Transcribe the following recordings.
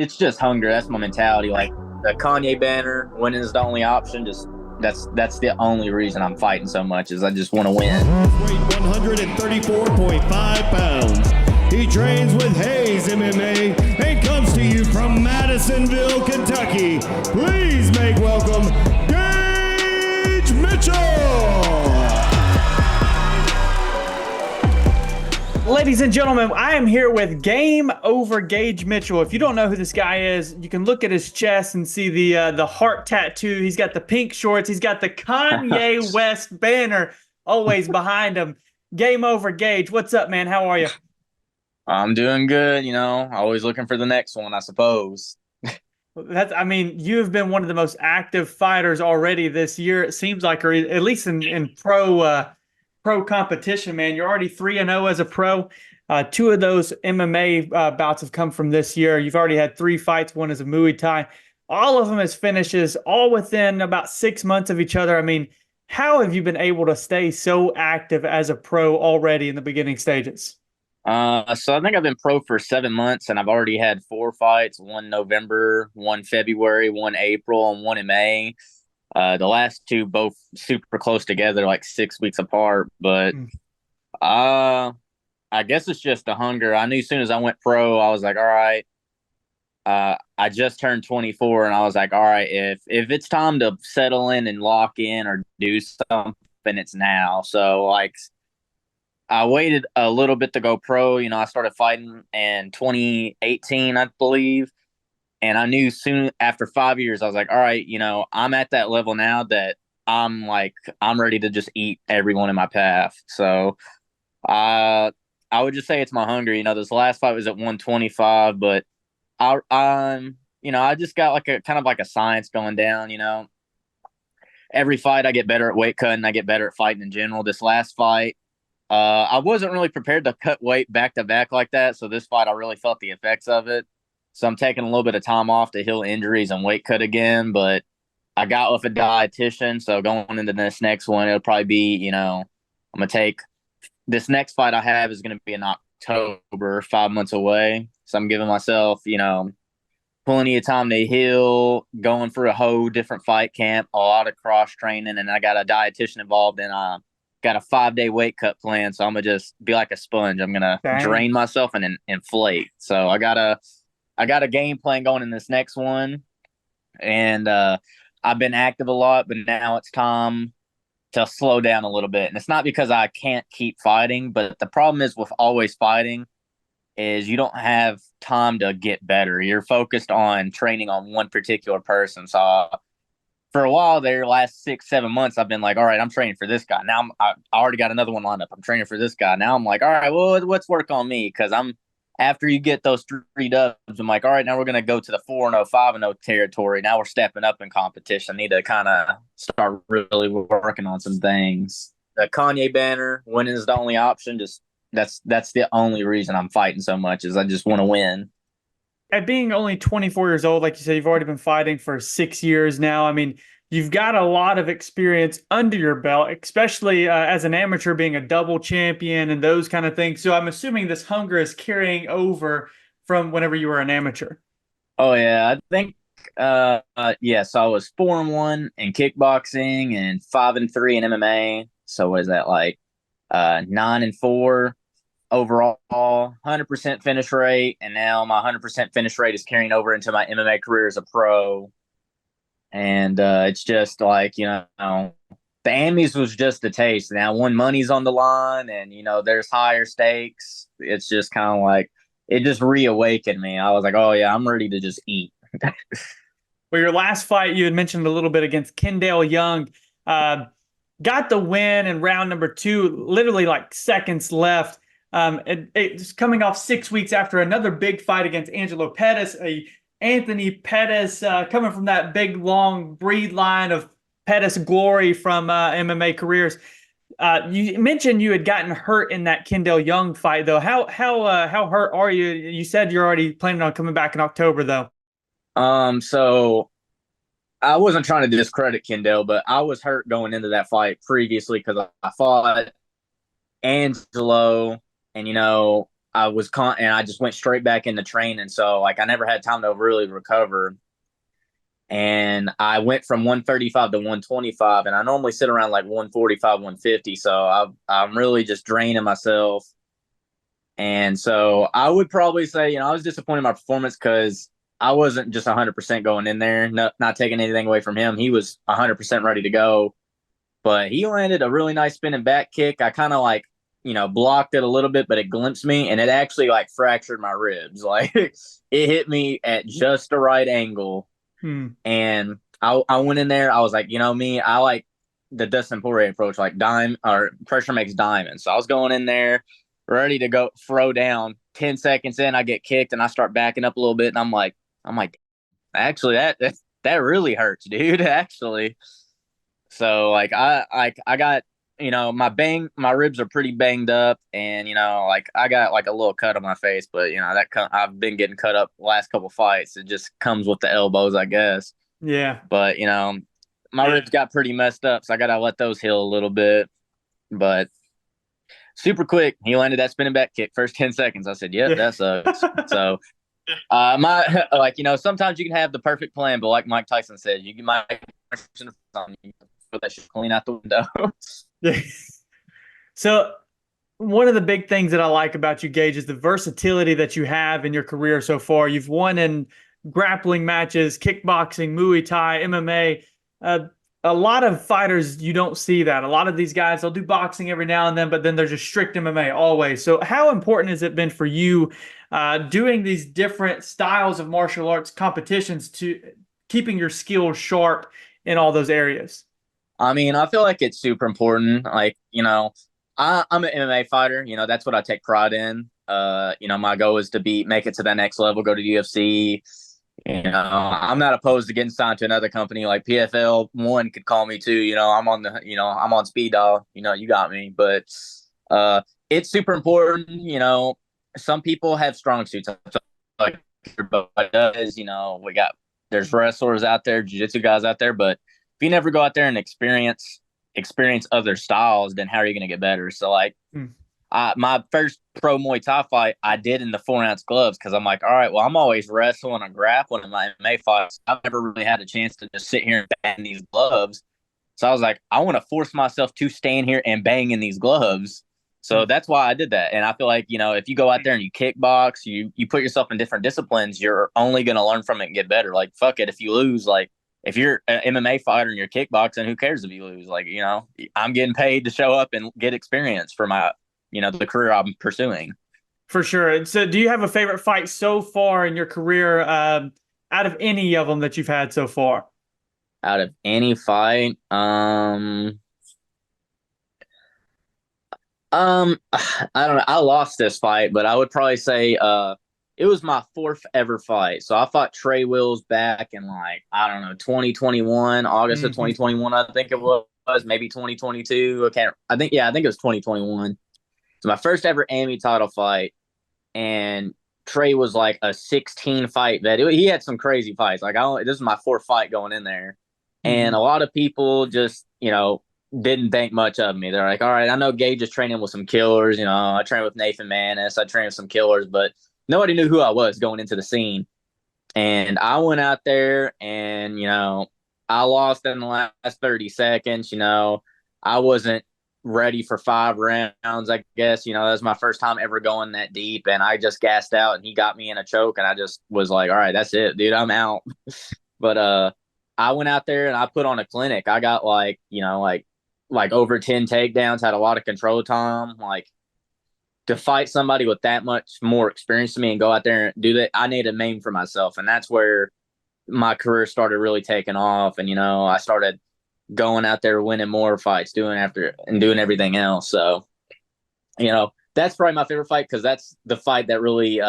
it's just hunger. That's my mentality. Like the Kanye banner, winning is the only option. Just that's the only reason I'm fighting so much is I just want to win. Weight 134.5 pounds. He trains with Haye's MMA and comes to you from Madisonville, Kentucky. Please make welcome Gage Mitchell. Ladies and gentlemen, I am here with Game Over Gage Mitchell. If you don't know who this guy is, you can look at his chest and see the heart tattoo. He's got the pink shorts. He's got the Kanye West banner always behind him. Game Over Gage. What's up, man? How are you? I'm doing good. Always looking for the next one, I suppose. You have been one of the most active fighters already this year. It seems like, or at least in pro competition, man. You're already 3-0 as a pro. Two of those MMA bouts have come from this year. You've already had 3 fights. One is a Muay Thai. All of them as finishes, all within about 6 months of each other. I mean, how have you been able to stay so active as a pro already in the beginning stages? So I think I've been pro for 7 months, and I've already had 4 fights: one November, one February, one April, and one in May. The last 2 both super close together, like 6 weeks apart. But I guess it's just the hunger. I knew as soon as I went pro, I was like, all right. I just turned 24, and I was like, all right, if it's time to settle in and lock in or do something, it's now. So like, I waited a little bit to go pro. I started fighting in 2018, I believe. And I knew soon after 5 years, I was like, all right, I'm at that level now that I'm ready to just eat everyone in my path. So I would just say it's my hunger. This last fight was at 125, but I just got like a kind of like a science going down. Every fight I get better at weight cutting. I get better at fighting in general. This last fight, I wasn't really prepared to cut weight back to back like that. So this fight, I really felt the effects of it. So I'm taking a little bit of time off to heal injuries and weight cut again. But I got with a dietitian. So going into this next one, it'll probably be, I'm going to take this next fight I have is going to be in October, 5 months away. So I'm giving myself, plenty of time to heal, going for a whole different fight camp, a lot of cross training. And I got a dietitian involved in got a 5-day weight cut plan. So I'm going to just be like a sponge. I'm going to drain myself and inflate. So I got a game plan going in this next one. And I've been active a lot, but now it's time to slow down a little bit. And it's not because I can't keep fighting, but the problem is with always fighting is you don't have time to get better. You're focused on training on one particular person. So for a while there, last 6-7 months, I've been like, all right, I'm training for this guy. Now I already got another one lined up. I'm training for this guy. Now I'm like, all right, well, let's work on me. Because after you get those 3 dubs, I'm like, all right, now we're going to go to the 4-0, 5-0 territory. Now we're stepping up in competition. I need to kind of start really working on some things. The Kanye banner, winning is the only option. Just that's the only reason I'm fighting so much is I just want to win. At being only 24 years old, like you said, you've already been fighting for 6 years now. I mean, you've got a lot of experience under your belt, especially as an amateur being a double champion and those kind of things. So I'm assuming this hunger is carrying over from whenever you were an amateur. Oh, yeah. I think, yes, I was 4-1 in kickboxing and 5-3 in MMA. So what is that, like 9-4? Overall, 100% finish rate, and now my 100% finish rate is carrying over into my MMA career as a pro. And it's just like, the Emmys was just a taste. Now, when money's on the line and, there's higher stakes, it's just kind of like, it just reawakened me. I was like, oh, yeah, I'm ready to just eat. Well, your last fight, you had mentioned a little bit against Kendall Young. Got the win in round number 2, literally like seconds left. It's coming off 6 weeks after another big fight against Angelo Pettis, Anthony Pettis, coming from that big, long breed line of Pettis glory from MMA careers. You mentioned you had gotten hurt in that Kendall Young fight, though. How hurt are you? You said you're already planning on coming back in October, though. So I wasn't trying to discredit Kendall, but I was hurt going into that fight previously because I fought Angelo. And, and I just went straight back into training. So like I never had time to really recover. And I went from 135 to 125, and I normally sit around like 145, 150. So I'm really just draining myself. And so I would probably say, I was disappointed in my performance because I wasn't just 100% going in there, not taking anything away from him. He was 100% ready to go, but he landed a really nice spinning back kick. I kind of like, blocked it a little bit, but it glimpsed me, and it actually like fractured my ribs. Like it hit me at just the right angle. And I went in there. I was like, me, I like the Dustin Poirier approach, like pressure makes diamonds. So I was going in there ready to go throw down. 10 seconds in, I get kicked and I start backing up a little bit. And I'm like, actually, that really hurts, dude. Actually. So like I got, my ribs are pretty banged up, and like I got like a little cut on my face, but I've been getting cut up the last couple fights. It just comes with the elbows, I guess. Yeah. But my ribs got pretty messed up, so I gotta let those heal a little bit. But super quick, he landed that spinning back kick first 10 seconds. I said, "Yep, that sucks." So my like sometimes you can have the perfect plan, but like Mike Tyson said, you might throw that shit clean out the window. Yeah. So one of the big things that I like about you, Gage, is the versatility that you have in your career so far. You've won in grappling matches, kickboxing, Muay Thai, MMA. A lot of fighters, you don't see that. A lot of these guys, they'll do boxing every now and then, but then they're just strict MMA always. So how important has it been for you doing these different styles of martial arts competitions to keeping your skills sharp in all those areas? I mean, I feel like it's super important. Like, I'm an MMA fighter. That's what I take pride in. My goal is to make it to that next level, go to UFC. I'm not opposed to getting signed to another company like PFL. One could call me too. I'm I'm on speed dial. You got me. But it's super important. Some people have strong suits. Like everybody does. There's wrestlers out there, jiu-jitsu guys out there, but if you never go out there and experience other styles, then how are you going to get better? So like my first pro Muay Thai fight, I did in the 4-ounce gloves because I'm like, all right, well, I'm always wrestling and grappling in my MMA fights. I've never really had a chance to just sit here and bang in these gloves. So I was like, I want to force myself to stand here and bang in these gloves. So that's why I did that. And I feel like, if you go out there and you kickbox, you put yourself in different disciplines, you're only going to learn from it and get better. Like, fuck it. If you lose, like, if you're an MMA fighter and you're kickboxing, who cares if you lose? Like, I'm getting paid to show up and get experience for my, the career I'm pursuing. For sure. So do you have a favorite fight so far in your career out of any of them that you've had so far? Out of any fight, I don't know. I lost this fight, but I would probably say it was my 4th ever fight. So I fought Trey Wills back in 2021, August of 2021, I think it was, maybe 2022. I think it was 2021. It's my first ever AMI title fight, and Trey was like a 16 fight vet. He had some crazy fights. Like this is my 4th fight going in there, and a lot of people just didn't think much of me. They're like, all right, I know Gage is training with some killers. I trained with Nathan Manis. I trained with some killers, but nobody knew who I was going into the scene. And I went out there and, I lost in the last 30 seconds. I wasn't ready for 5 rounds, I guess. That was my first time ever going that deep, and I just gassed out, and he got me in a choke, and I just was like, all right, that's it, dude, I'm out. But I went out there and I put on a clinic. I got like over 10 takedowns, had a lot of control time. Like, to fight somebody with that much more experience than me and go out there and do that, I need a name for myself. And that's where my career started really taking off. And, I started going out there winning more fights, doing everything else. So, that's probably my favorite fight, because that's the fight that really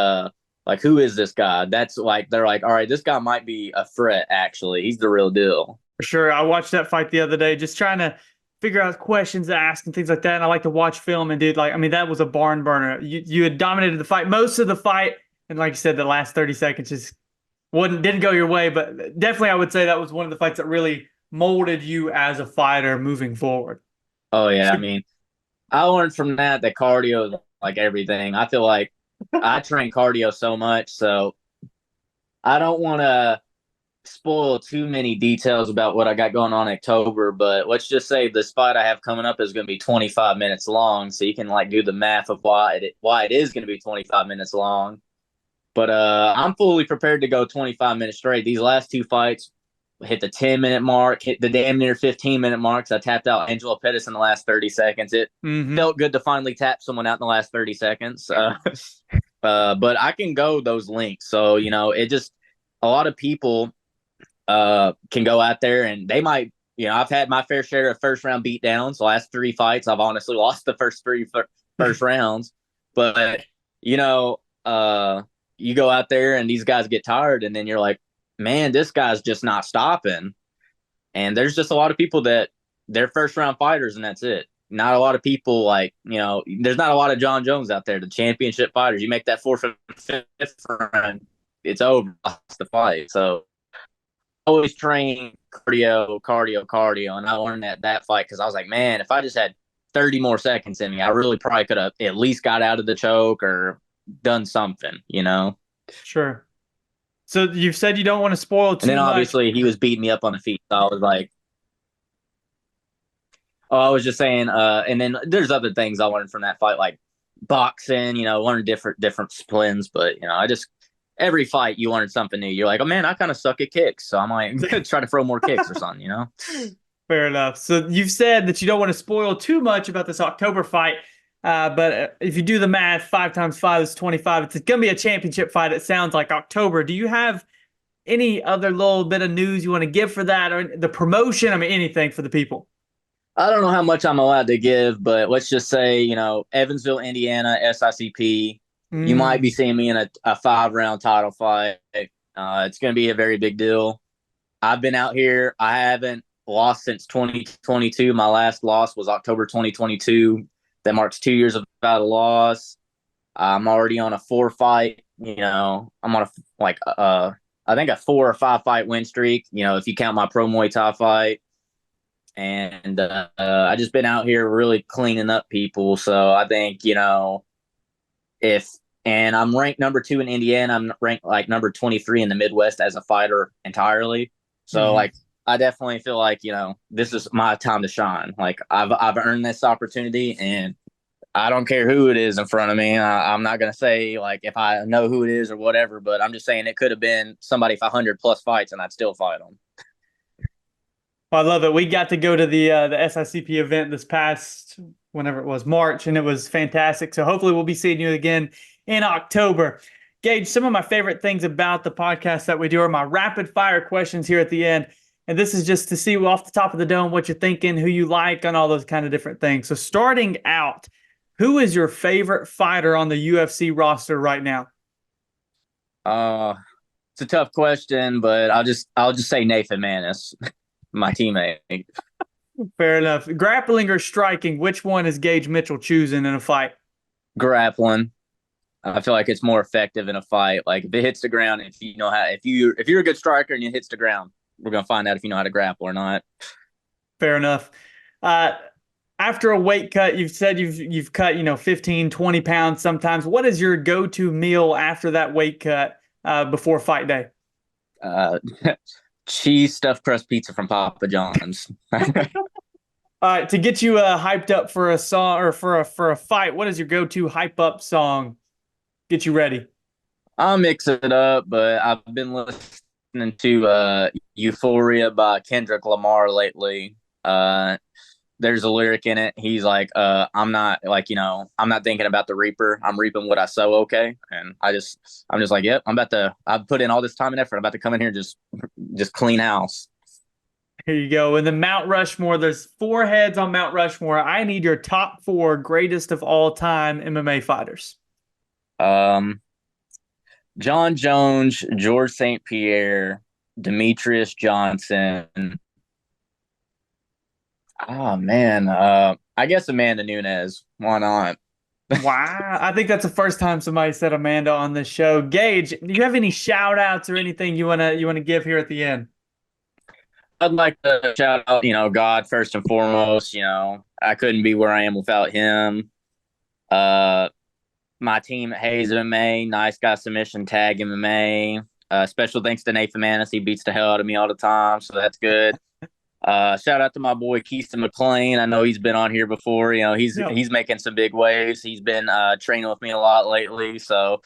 like, who is this guy? That's like, they're like, all right, this guy might be a threat, actually. He's the real deal. For sure. I watched that fight the other day, just trying to figure out questions to ask and things like that. And I like to watch film, and dude, that was a barn burner. You had dominated the fight, most of the fight. And like you said, the last 30 seconds just didn't go your way, but definitely I would say that was one of the fights that really molded you as a fighter moving forward. Oh yeah. I mean, I learned from that cardio is like everything. I feel like I train cardio so much, so I don't want to spoil too many details about what I got going on in October, but let's just say the fight I have coming up is going to be 25 minutes long, so you can like do the math of why it is going to be 25 minutes long. But I'm fully prepared to go 25 minutes straight. These last two fights hit the 10-minute mark, hit the damn near 15-minute marks. I tapped out Angela Pettis in the last 30 seconds. It felt good to finally tap someone out in the last 30 seconds. But I can go those lengths. So, it just a lot of people can go out there and they might, I've had my fair share of first round beatdowns. The last three fights, I've honestly lost the first three first rounds. But, you go out there and these guys get tired and then you're like, man, this guy's just not stopping. And there's just a lot of people that they're first round fighters and that's it. Not a lot of people there's not a lot of John Jones out there, the championship fighters. You make that fourth or fifth round, it's over, lost the fight. So I always train cardio. And I learned that fight because I was like, man, if I just had 30 more seconds in me, I really probably could have at least got out of the choke or done something, Sure. So you've said you don't want to spoil too much. And then obviously he was beating me up on the feet. So I was like, I was just saying, and then there's other things I learned from that fight, like boxing, learn different disciplines. But, every fight you learn something new. You're like, oh, man, I kind of suck at kicks. So I'm like, try to throw more kicks or something, Fair enough. So you've said that you don't want to spoil too much about this October fight. But if you do the math, 5 times 5 is 25. It's going to be a championship fight. It sounds like October. Do you have any other little bit of news you want to give for that or the promotion? I mean, anything for the people? I don't know how much I'm allowed to give, but let's just say, Evansville, Indiana, SICP. You might be seeing me in a 5-round title fight. It's going to be a very big deal. I've been out here. I haven't lost since 2022. My last loss was October 2022. That marks 2 years without a loss. I'm already on a 4-fight. I'm on I think a 4 or 5 fight win streak. If you count my pro Muay Thai fight. And I just been out here really cleaning up people. So I think and I'm ranked number 2 in Indiana. I'm ranked like number 23 in the Midwest as a fighter entirely. So I definitely feel like, this is my time to shine. Like I've earned this opportunity and I don't care who it is in front of me. I'm not going to say like if I know who it is or whatever, but I'm just saying it could have been somebody 500 plus fights and I'd still fight them. Well, I love it. We got to go to the SICP event this past, whenever it was, March, and it was fantastic. So hopefully we'll be seeing you again in October. Gage, some of my favorite things about the podcast that we do are my rapid fire questions here at the end. And this is just to see off the top of the dome what you're thinking, who you like, and all those kind of different things. So starting out, who is your favorite fighter on the UFC roster right now? It's a tough question, but I'll just say Nathan Manis. My teammate. Fair enough. Grappling or striking, which one is Gage Mitchell choosing in a fight? Grappling. I feel like it's more effective in a fight. Like if it hits the ground, if you're a good striker and it hits the ground, we're gonna find out if you know how to grapple or not. Fair enough. After a weight cut, you've said you've cut 15, 20 pounds sometimes. What is your go-to meal after that weight cut before fight day? Cheese stuffed crust pizza from Papa John's. All right, to get you hyped up for a song or for a fight, what is your go-to hype up song? Get you ready. I'll mix it up, but I've been listening to Euphoria by Kendrick Lamar lately. There's a lyric in it. He's like, I'm not thinking about the reaper. I'm reaping what I sow. Okay. And I'm just like, yep, I've put in all this time and effort. I'm about to come in here and just clean house. Here you go. In the Mount Rushmore, there's 4 heads on Mount Rushmore. I need your top 4 greatest of all time MMA fighters. John Jones, George St. Pierre, Demetrius Johnson. Oh man, I guess Amanda Nunes. Why not? Wow, I think that's the first time somebody said Amanda on this show. Gage, do you have any shout outs or anything you wanna give here at the end? I'd like to shout out, God first and foremost. I couldn't be where I am without him. my team at Hayes MMA, Nice Guy Submission Tag MMA. Special thanks to Nathan Manis. He beats the hell out of me all the time, so that's good. Shout out to my boy Keiston McLean. I know he's been on here before. You know, he's making some big waves. He's been training with me a lot lately. So,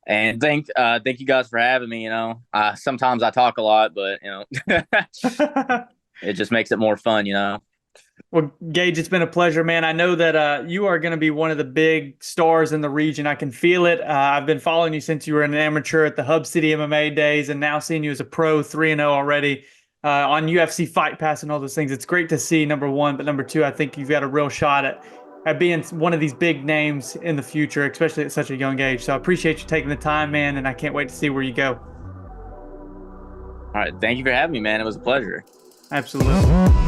and thank you guys for having me. You know, sometimes I talk a lot, but you know, it just makes it more fun. You know. Well, Gage, it's been a pleasure, man. I know that you are going to be one of the big stars in the region. I can feel it. I've been following you since you were an amateur at the Hub City MMA days, and now seeing you as a pro, 3-0 already on UFC Fight Pass and all those things. It's great to see, number one, but number two, I think you've got a real shot at being one of these big names in the future, especially at such a young age. So I appreciate you taking the time, man, and I can't wait to see where you go. All right. Thank you for having me, man. It was a pleasure. Absolutely.